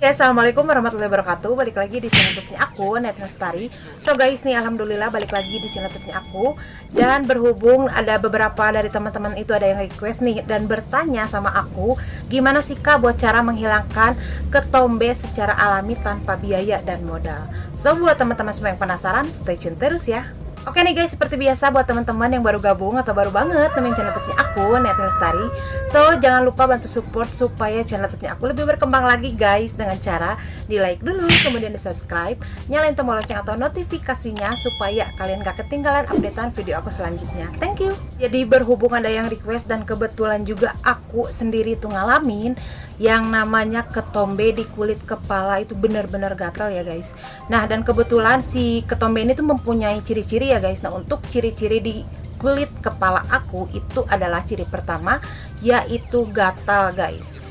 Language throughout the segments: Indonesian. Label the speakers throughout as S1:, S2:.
S1: Assalamualaikum warahmatullahi wabarakatuh. Balik lagi di channel YouTube-nya aku, Net Lestari. So guys, nih alhamdulillah balik lagi di channel YouTube-nya aku. Dan berhubung ada beberapa dari teman-teman itu ada yang request nih dan bertanya sama aku, gimana sih Kak buat cara menghilangkan ketombe secara alami tanpa biaya dan modal. So buat teman-teman semua yang penasaran, stay tune terus ya. Oke nih guys, seperti biasa buat teman-teman yang baru gabung atau baru banget nemenin channel YouTube-nya aku, Net Lestari. So, jangan lupa bantu support supaya channel YouTube-nya aku lebih berkembang lagi guys, dengan cara di like dulu, kemudian di subscribe, nyalain tombol lonceng atau notifikasinya supaya kalian gak ketinggalan updatean video aku selanjutnya. Thank you. Jadi berhubung ada yang request dan kebetulan juga aku sendiri tuh ngalamin yang namanya ketombe di kulit kepala itu benar-benar gatal ya guys. Nah, dan kebetulan si ketombe ini tuh mempunyai ciri-ciri ya guys. Nah, untuk ciri-ciri di kulit kepala aku itu adalah ciri pertama yaitu gatal guys.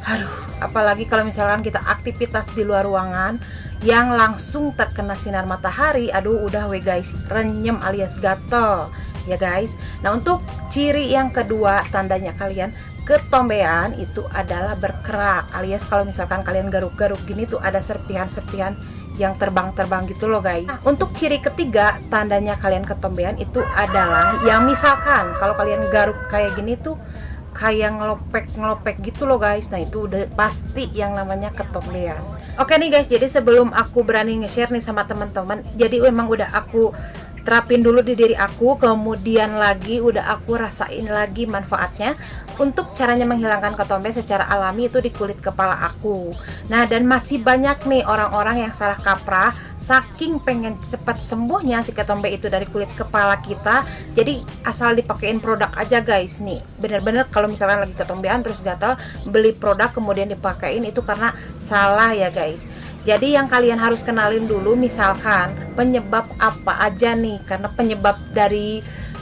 S1: Aduh, apalagi kalau misalkan kita aktivitas di luar ruangan yang langsung terkena sinar matahari, aduh udah we guys, renyem alias gatal ya guys. Nah, untuk ciri yang kedua tandanya kalian ketombean itu adalah berkerak, alias kalau misalkan kalian garuk-garuk gini tuh ada serpihan-serpihan yang terbang-terbang gitu loh guys. Nah, untuk ciri ketiga tandanya kalian ketombean itu adalah yang misalkan kalau kalian garuk kayak gini tuh kayak ngelopek gitu loh guys. Nah, itu udah pasti yang namanya ketombean. Oke nih guys, jadi sebelum aku berani nge-share nih sama teman-teman, jadi memang udah aku terapin dulu di diri aku, kemudian lagi udah aku rasain lagi manfaatnya untuk caranya menghilangkan ketombe secara alami itu di kulit kepala aku. Nah, dan masih banyak nih orang-orang yang salah kaprah, saking pengen cepat sembuhnya si ketombe itu dari kulit kepala kita, jadi asal dipakein produk aja guys. Nih bener-bener kalau misalkan lagi ketombean terus gatal, beli produk kemudian dipakein, itu karena salah ya guys. Jadi yang kalian harus kenalin dulu misalkan penyebab apa aja nih, karena penyebab dari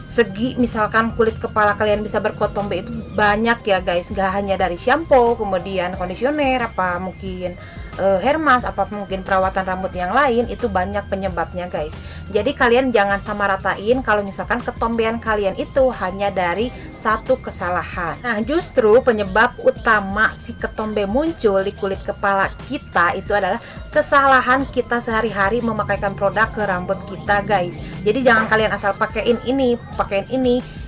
S1: segi misalkan kulit kepala kalian bisa berketombe itu banyak ya guys, gak hanya dari shampoo, kemudian kondisioner, apa mungkin hair mask, apa mungkin perawatan rambut yang lain, itu banyak penyebabnya guys. Jadi kalian jangan samaratain kalau misalkan ketombean kalian itu hanya dari satu kesalahan. Nah, justru penyebab utama si ketombe muncul di kulit kepala kita itu adalah kesalahan kita sehari-hari memakaikan produk ke rambut kita guys. Jadi jangan kalian asal pakein ini,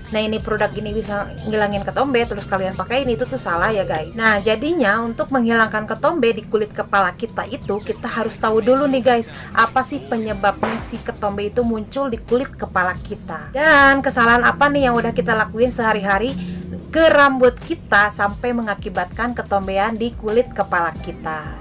S1: nah ini produk ini bisa ngilangin ketombe terus kalian pakein, itu tuh salah ya guys. Nah, jadinya untuk menghilangkan ketombe di kulit kepala kita itu kita harus tahu dulu nih guys, apa sih penyebabnya si ketombe itu muncul di kulit kepala kita, dan kesalahan apa nih yang udah kita lakuin sehari-hari ke rambut kita sampai mengakibatkan ketombean di kulit kepala kita.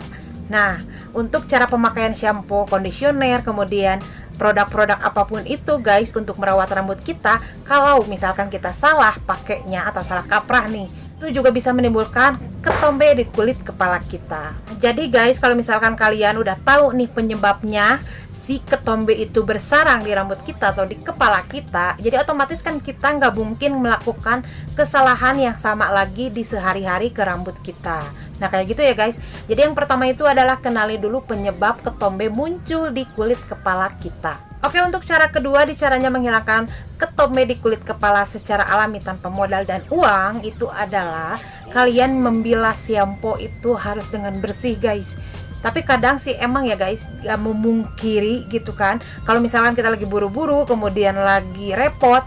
S1: Nah, untuk cara pemakaian shampoo, kondisioner, kemudian produk-produk apapun itu guys untuk merawat rambut kita, kalau misalkan kita salah pakainya atau salah kaprah nih, itu juga bisa menimbulkan ketombe di kulit kepala kita. Jadi guys, kalau misalkan kalian udah tahu nih penyebabnya si ketombe itu bersarang di rambut kita atau di kepala kita, jadi otomatis kan kita nggak mungkin melakukan kesalahan yang sama lagi di sehari-hari ke rambut kita. Nah, kayak gitu ya guys. Jadi yang pertama itu adalah kenali dulu penyebab ketombe muncul di kulit kepala kita. Oke, untuk cara kedua di caranya menghilangkan ketombe di kulit kepala secara alami tanpa modal dan uang itu adalah kalian membilas shampoo itu harus dengan bersih guys. Tapi kadang sih emang ya guys, gak memungkiri gitu kan, kalau misalkan kita lagi buru-buru kemudian lagi repot,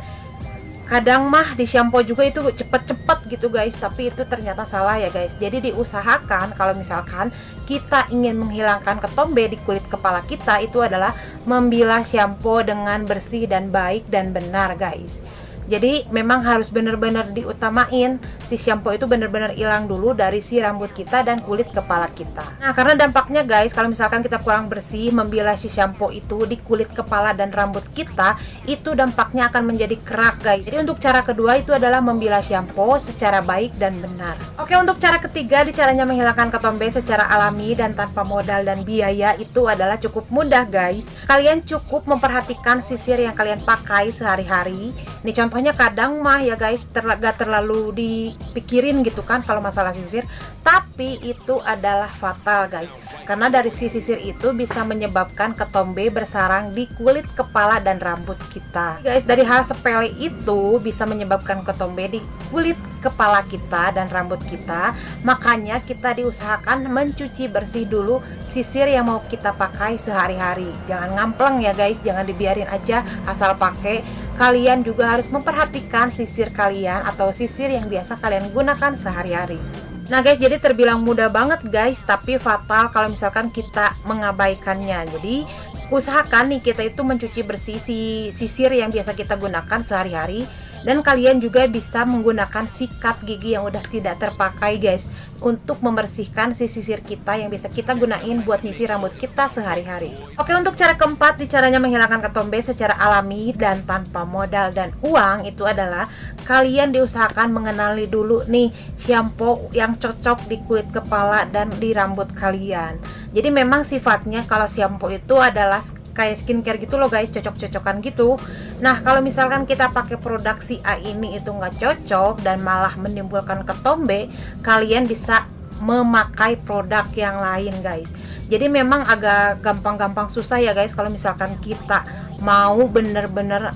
S1: kadang mah di shampoo juga itu cepet-cepet gitu guys, tapi itu ternyata salah ya guys. Jadi diusahakan kalau misalkan kita ingin menghilangkan ketombe di kulit kepala kita itu adalah membilas shampoo dengan bersih dan baik dan benar guys. Jadi memang harus benar-benar diutamain si shampoo itu benar-benar hilang dulu dari si rambut kita dan kulit kepala kita. Nah, karena dampaknya guys, kalau misalkan kita kurang bersih membilas si shampoo itu di kulit kepala dan rambut kita, itu dampaknya akan menjadi kerak guys. Jadi untuk cara kedua itu adalah membilas shampoo secara baik dan benar. Oke, untuk cara ketiga di caranya menghilangkan ketombe secara alami dan tanpa modal dan biaya itu adalah cukup mudah guys. Kalian cukup memperhatikan sisir yang kalian pakai sehari-hari. Nih contoh pokoknya kadang mah ya guys gak terlalu dipikirin gitu kan kalau masalah sisir, tapi itu adalah fatal guys, karena dari si sisir itu bisa menyebabkan ketombe bersarang di kulit kepala dan rambut kita guys. Dari hal sepele itu bisa menyebabkan ketombe di kulit kepala kita dan rambut kita, makanya kita diusahakan mencuci bersih dulu sisir yang mau kita pakai sehari-hari. Jangan ngampleng ya guys, jangan dibiarin aja asal pakai. Kalian juga harus memperhatikan sisir kalian atau sisir yang biasa kalian gunakan sehari-hari. Nah guys, jadi terbilang mudah banget guys, tapi fatal kalau misalkan kita mengabaikannya. Jadi usahakan nih kita itu mencuci bersih si sisir yang biasa kita gunakan sehari-hari. Dan kalian juga bisa menggunakan sikat gigi yang udah tidak terpakai guys, untuk membersihkan si sisir kita yang bisa kita gunain buat nyisir rambut kita sehari-hari. Oke, untuk cara keempat di caranya menghilangkan ketombe secara alami dan tanpa modal dan uang itu adalah kalian diusahakan mengenali dulu nih shampoo yang cocok di kulit kepala dan di rambut kalian. Jadi memang sifatnya kalau shampoo itu adalah kayak skincare gitu loh guys, cocok-cocokan gitu. Nah kalau misalkan kita pakai produk si A ini itu nggak cocok dan malah menimbulkan ketombe, kalian bisa memakai produk yang lain guys. Jadi memang agak gampang-gampang susah ya guys kalau misalkan kita mau bener-bener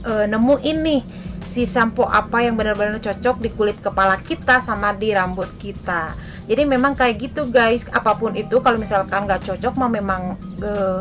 S1: nemuin nih si sampo apa yang benar-benar cocok di kulit kepala kita sama di rambut kita. Jadi memang kayak gitu guys, apapun itu kalau misalkan nggak cocok mah memang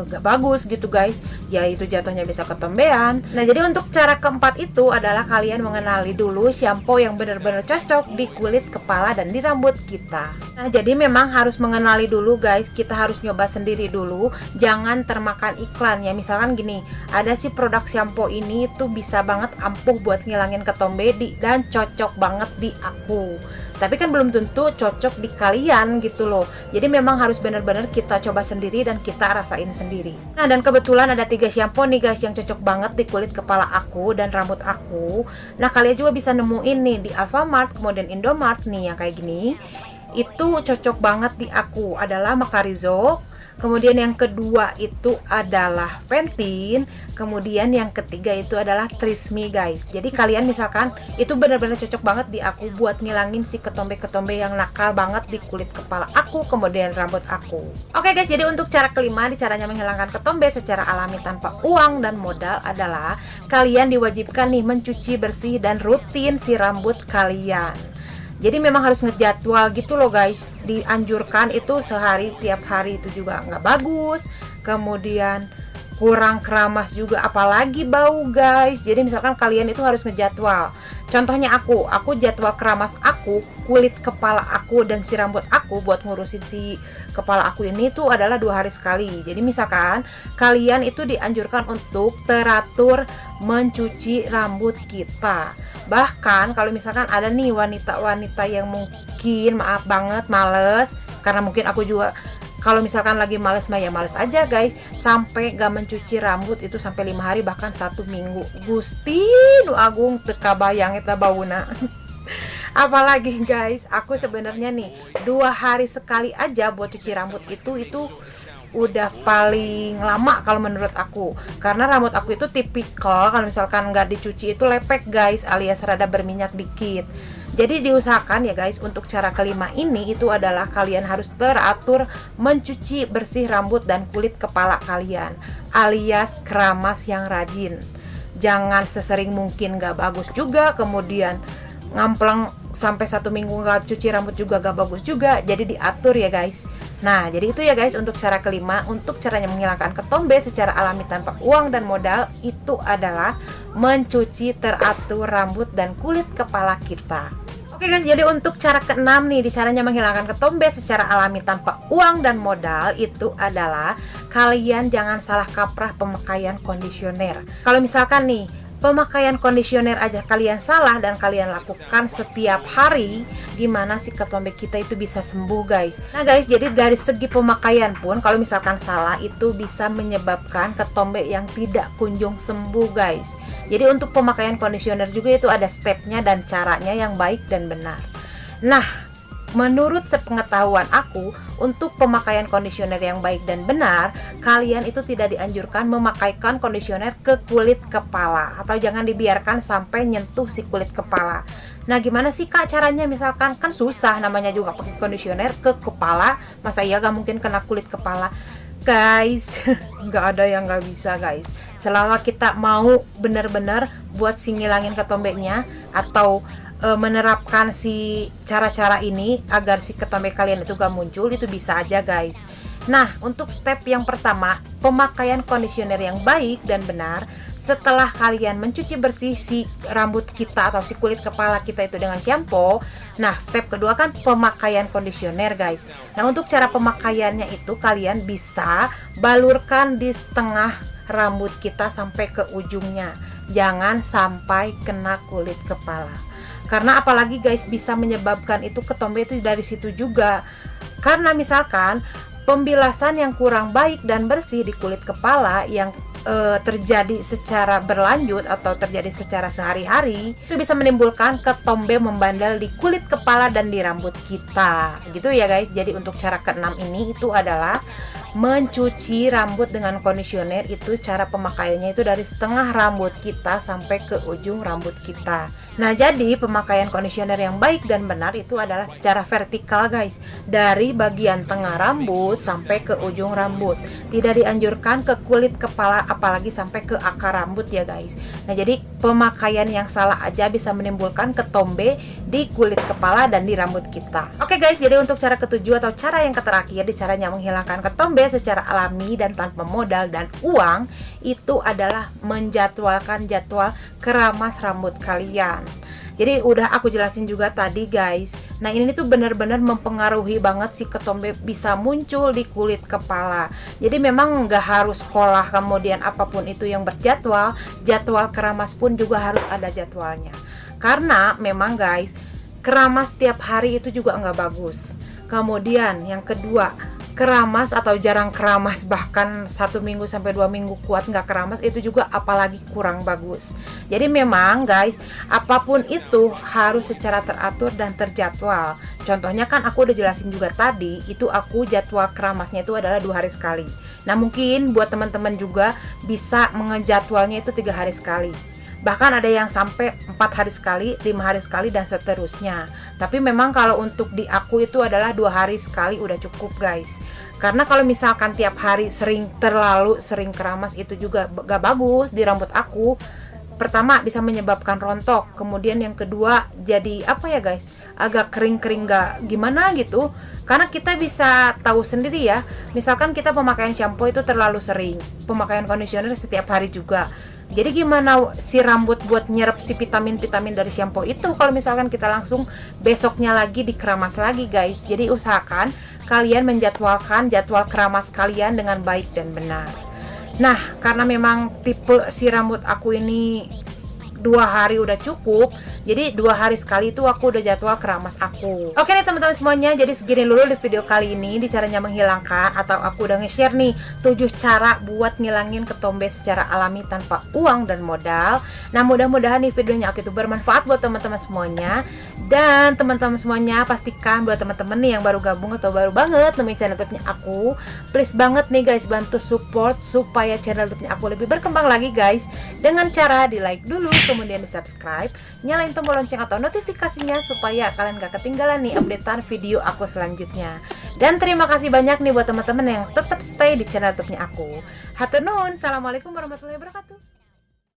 S1: gak bagus gitu guys, ya itu jatuhnya bisa ketombean. Nah jadi untuk cara keempat itu adalah kalian mengenali dulu shampoo yang benar-benar cocok di kulit kepala dan di rambut kita. Nah jadi memang harus mengenali dulu guys, kita harus nyoba sendiri dulu, jangan termakan iklan ya. Misalkan gini, ada si produk shampoo ini tuh bisa banget ampuh buat ngilangin ketombe dan cocok banget di aku, tapi kan belum tentu cocok di kalian gitu loh. Jadi memang harus benar-benar kita coba sendiri dan kita rasain sendiri. Nah dan kebetulan ada 3 shampoo nih guys yang cocok banget di kulit kepala aku dan rambut aku. Nah kalian juga bisa nemuin nih di Alfamart, kemudian Indomart nih yang kayak gini. Itu cocok banget di aku, adalah Macarizo. Kemudian yang kedua itu adalah Pantene. Kemudian yang ketiga itu adalah Tresemme guys. Jadi kalian misalkan itu benar-benar cocok banget di aku buat ngilangin si ketombe-ketombe yang nakal banget di kulit kepala aku, kemudian rambut aku. Oke guys, jadi untuk cara kelima di caranya menghilangkan ketombe secara alami tanpa uang dan modal adalah kalian diwajibkan nih mencuci bersih dan rutin si rambut kalian. Jadi memang harus ngejadwal gitu loh guys, dianjurkan itu sehari, tiap hari itu juga nggak bagus, kemudian kurang keramas juga, apalagi bau guys. Jadi misalkan kalian itu harus ngejadwal. Contohnya aku jadwal keramas aku, kulit kepala aku dan si rambut aku buat ngurusin si kepala aku ini tuh adalah 2 hari sekali. Jadi misalkan kalian itu dianjurkan untuk teratur mencuci rambut kita. Bahkan kalau misalkan ada nih wanita-wanita yang mungkin maaf banget males, karena mungkin aku juga kalau misalkan lagi males mah ya males aja guys, sampai gak mencuci rambut itu sampai 5 hari bahkan 1 minggu. Gusti nu agung teka bayang eta bauna. Apalagi guys, aku sebenarnya nih 2 hari sekali aja buat cuci rambut itu udah paling lama kalau menurut aku, karena rambut aku itu tipikal kalau misalkan nggak dicuci itu lepek guys, alias rada berminyak dikit. Jadi diusahakan ya guys, untuk cara kelima ini itu adalah kalian harus teratur mencuci bersih rambut dan kulit kepala kalian, alias keramas yang rajin. Jangan sesering mungkin, nggak bagus juga. Kemudian ngampleng sampai 1 minggu nggak cuci rambut juga gak bagus juga. Jadi diatur ya guys. Nah jadi itu ya guys untuk cara kelima. Untuk caranya menghilangkan ketombe secara alami tanpa uang dan modal itu adalah mencuci teratur rambut dan kulit kepala kita. Oke guys, jadi untuk cara keenam nih di caranya menghilangkan ketombe secara alami tanpa uang dan modal itu adalah kalian jangan salah kaprah pemakaian kondisioner. Kalau misalkan nih pemakaian kondisioner aja kalian salah dan kalian lakukan setiap hari, gimana sih ketombe kita itu bisa sembuh guys. Nah guys, jadi dari segi pemakaian pun kalau misalkan salah itu bisa menyebabkan ketombe yang tidak kunjung sembuh guys. Jadi untuk pemakaian kondisioner juga itu ada stepnya dan caranya yang baik dan benar. Nah menurut sepengetahuan aku, untuk pemakaian kondisioner yang baik dan benar, kalian itu tidak dianjurkan memakaikan kondisioner ke kulit kepala, atau jangan dibiarkan sampai nyentuh si kulit kepala. Nah, gimana sih Kak caranya? Misalkan kan susah, namanya juga pakai kondisioner ke kepala, masa iya gak mungkin kena kulit kepala? Guys, nggak ada yang nggak bisa guys. Selama kita mau benar-benar buat si ngilangin ketombeknya, atau menerapkan si cara-cara ini agar si ketombe kalian itu gak muncul, itu bisa aja guys. Nah, untuk step yang pertama, pemakaian kondisioner yang baik dan benar, setelah kalian mencuci bersih si rambut kita atau si kulit kepala kita itu dengan shampoo. Nah, step kedua kan pemakaian kondisioner guys. Nah, untuk cara pemakaiannya itu kalian bisa balurkan di setengah rambut kita sampai ke ujungnya, jangan sampai kena kulit kepala. Karena apalagi guys, bisa menyebabkan itu ketombe itu dari situ juga. Karena misalkan pembilasan yang kurang baik dan bersih di kulit kepala yang terjadi secara berlanjut atau terjadi secara sehari-hari, itu bisa menimbulkan ketombe membandel di kulit kepala dan di rambut kita gitu ya guys. Jadi untuk cara keenam ini itu adalah mencuci rambut dengan kondisioner. Itu cara pemakaiannya itu dari setengah rambut kita sampai ke ujung rambut kita. Nah, jadi pemakaian kondisioner yang baik dan benar itu adalah secara vertikal guys, dari bagian tengah rambut sampai ke ujung rambut. Tidak dianjurkan ke kulit kepala, apalagi sampai ke akar rambut ya guys. Nah, jadi pemakaian yang salah aja bisa menimbulkan ketombe di kulit kepala dan di rambut kita. Oke guys, jadi untuk cara ketujuh atau cara yang terakhir di caranya menghilangkan ketombe secara alami dan tanpa modal dan uang, itu adalah menjadwalkan jadwal keramas rambut kalian. Jadi udah aku jelasin juga tadi guys. Nah, ini tuh benar-benar mempengaruhi banget si ketombe bisa muncul di kulit kepala. Jadi memang nggak harus sekolah kemudian apapun itu yang berjadwal, jadwal keramas pun juga harus ada jadwalnya. Karena memang guys, keramas tiap hari itu juga nggak bagus. Kemudian yang kedua, keramas atau jarang keramas, bahkan 1 minggu sampai 2 minggu kuat nggak keramas, itu juga apalagi kurang bagus. Jadi memang guys, apapun itu harus secara teratur dan terjadwal. Contohnya kan aku udah jelasin juga tadi, itu aku jadwal keramasnya itu adalah 2 hari sekali. Nah, mungkin buat teman-teman juga bisa mengejadwalnya itu 3 hari sekali. Bahkan ada yang sampai 4 hari sekali, 5 hari sekali, dan seterusnya. Tapi memang kalau untuk di aku itu adalah 2 hari sekali udah cukup guys. Karena kalau misalkan tiap hari terlalu sering keramas, itu juga gak bagus di rambut aku. Pertama bisa menyebabkan rontok, kemudian yang kedua jadi apa ya guys, agak kering-kering gak gimana gitu. Karena kita bisa tahu sendiri ya, misalkan kita pemakaian shampoo itu terlalu sering, pemakaian conditioner setiap hari juga. Jadi gimana si rambut buat nyerap si vitamin-vitamin dari shampoo itu kalau misalkan kita langsung besoknya lagi dikeramas lagi guys. Jadi usahakan kalian menjadwalkan jadwal keramas kalian dengan baik dan benar. Nah, karena memang tipe si rambut aku ini 2 hari udah cukup, jadi 2 hari sekali itu aku udah jadwal keramas aku. Oke nih teman-teman semuanya, jadi segini dulu di video kali ini di caranya menghilangkan, atau aku udah nge-share nih 7 cara buat ngilangin ketombe secara alami tanpa uang dan modal. Nah, mudah-mudahan nih videonya aku itu bermanfaat buat teman-teman semuanya. Dan teman-teman semuanya pastikan buat teman-teman nih yang baru gabung atau baru banget nemuin channel YouTube-nya aku, please banget nih guys, bantu support supaya channel YouTube-nya aku lebih berkembang lagi guys, dengan cara di like dulu, kemudian di subscribe, nyalain tombol lonceng atau notifikasinya supaya kalian gak ketinggalan nih updatean video aku selanjutnya. Dan terima kasih banyak nih buat teman-teman yang tetap stay di channel YouTube-nya aku. Hatur nuhun, assalamualaikum warahmatullahi wabarakatuh.